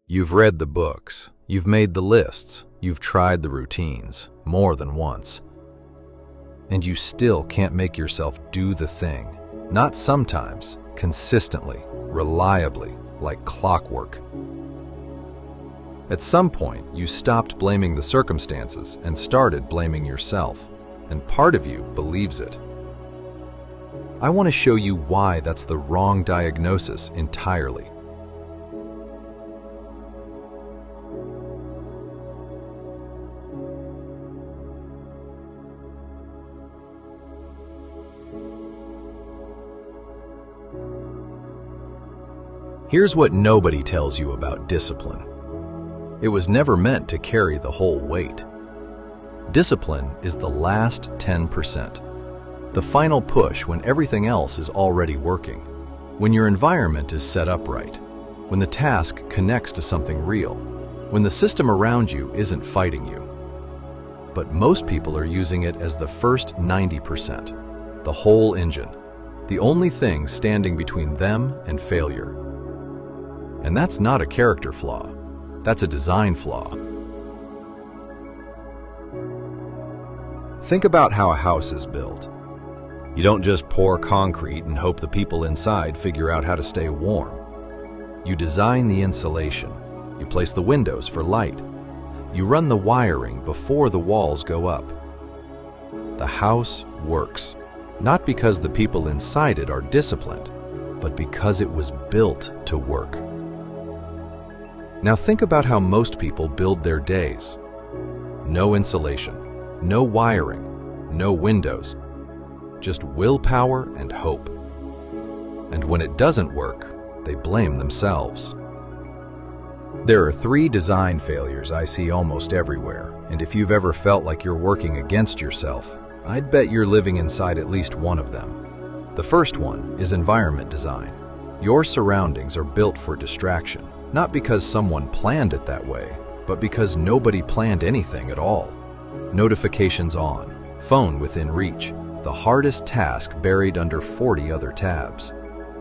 You've read the books, you've made the lists, you've tried the routines more than once. And you still can't make yourself do the thing. Not sometimes, consistently, reliably, like clockwork. At some point, you stopped blaming the circumstances and started blaming yourself, and part of you believes it. I want to show you why that's the wrong diagnosis entirely. Here's what nobody tells you about discipline. It was never meant to carry the whole weight. Discipline is the last 10%. The final push when everything else is already working. When your environment is set up right. When the task connects to something real. When the system around you isn't fighting you. But most people are using it as the first 90%. The whole engine. The only thing standing between them and failure. And that's not a character flaw. That's a design flaw. Think about how a house is built. You don't just pour concrete and hope the people inside figure out how to stay warm. You design the insulation. You place the windows for light. You run the wiring before the walls go up. The house works, not because the people inside it are disciplined, but because it was built to work. Now think about how most people build their days. No insulation, no wiring, no windows, just willpower and hope. And when it doesn't work, they blame themselves. There are 3 design failures I see almost everywhere, and if you've ever felt like you're working against yourself, I'd bet you're living inside at least one of them. The first one is environment design. Your surroundings are built for distraction. Not because someone planned it that way, but because nobody planned anything at all. Notifications on, phone within reach, the hardest task buried under 40 other tabs.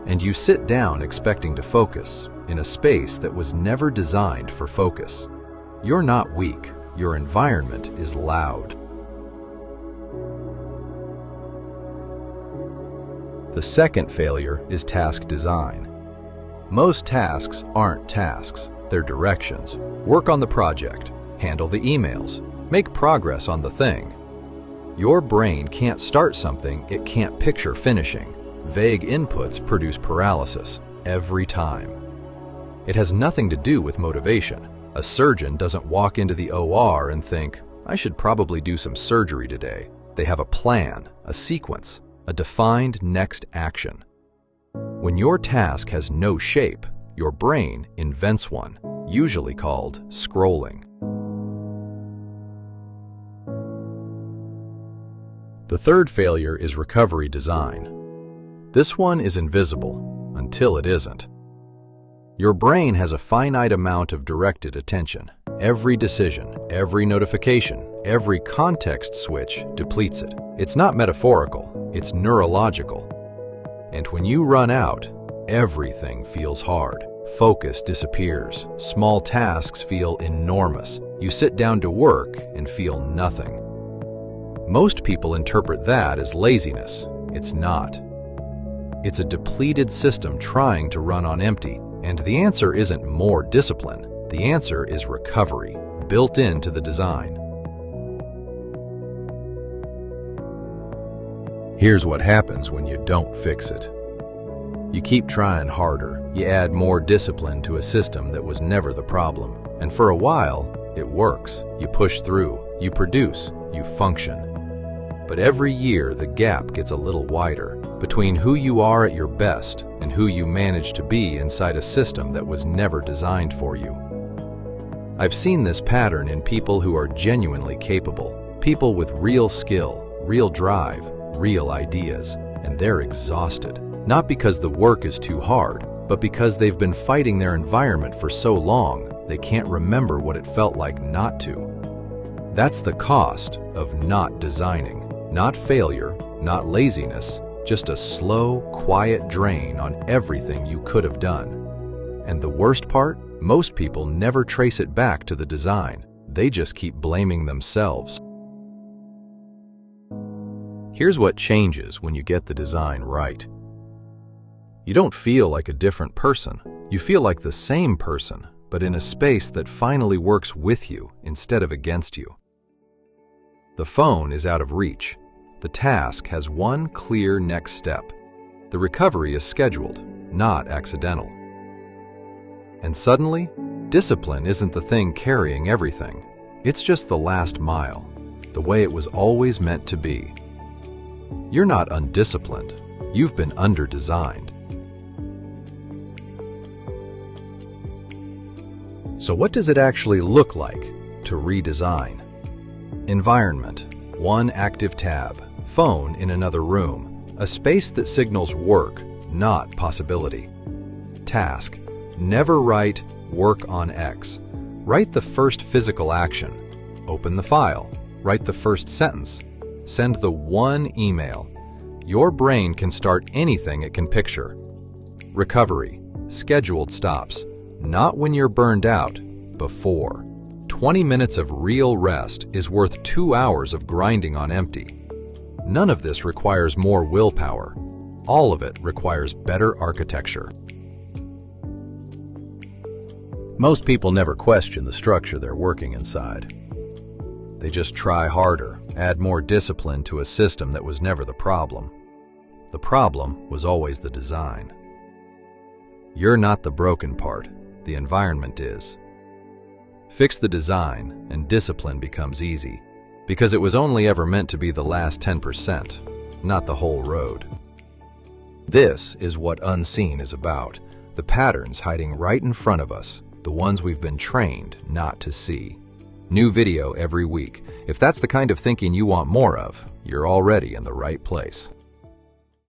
And you sit down expecting to focus in a space that was never designed for focus. You're not weak, your environment is loud. The second failure is task design. Most tasks aren't tasks, they're directions. Work on the project, handle the emails, make progress on the thing. Your brain can't start something it can't picture finishing. Vague inputs produce paralysis every time. It has nothing to do with motivation. A surgeon doesn't walk into the OR and think, I should probably do some surgery today. They have a plan, a sequence, a defined next action. When your task has no shape, your brain invents one, usually called scrolling. The third failure is recovery design. This one is invisible until it isn't. Your brain has a finite amount of directed attention. Every decision, every notification, every context switch depletes it. It's not metaphorical, it's neurological. And when you run out, everything feels hard. Focus disappears. Small tasks feel enormous. You sit down to work and feel nothing. Most people interpret that as laziness. It's not. It's a depleted system trying to run on empty. And the answer isn't more discipline. The answer is recovery, built into the design. Here's what happens when you don't fix it. You keep trying harder. You add more discipline to a system that was never the problem. And for a while, it works. You push through, you produce, you function. But every year, the gap gets a little wider between who you are at your best and who you manage to be inside a system that was never designed for you. I've seen this pattern in people who are genuinely capable, people with real skill, real drive, real ideas, and they're exhausted. Not because the work is too hard, but because they've been fighting their environment for so long, they can't remember what it felt like not to. That's the cost of not designing. Not failure, not laziness, just a slow, quiet drain on everything you could have done. And the worst part? Most people never trace it back to the design. They just keep blaming themselves. Here's what changes when you get the design right. You don't feel like a different person. You feel like the same person, but in a space that finally works with you instead of against you. The phone is out of reach. The task has one clear next step. The recovery is scheduled, not accidental. And suddenly, discipline isn't the thing carrying everything. It's just the last mile, the way it was always meant to be. You're not undisciplined. You've been under-designed. So what does it actually look like to redesign? Environment, one active tab. Phone in another room, a space that signals work, not possibility. Task, never write work on X. Write the first physical action. Open the file. Write the first sentence. Send the one email. Your brain can start anything it can picture. Recovery, scheduled stops. Not when you're burned out, before. 20 minutes of real rest is worth 2 hours of grinding on empty. None of this requires more willpower. All of it requires better architecture. Most people never question the structure they're working inside. They just try harder, add more discipline to a system that was never the problem. The problem was always the design. You're not the broken part, the environment is. Fix the design and discipline becomes easy, because it was only ever meant to be the last 10%, not the whole road. This is what unseen is about, the patterns hiding right in front of us, the ones we've been trained not to see. New video every week. If that's the kind of thinking you want more of, you're already in the right place.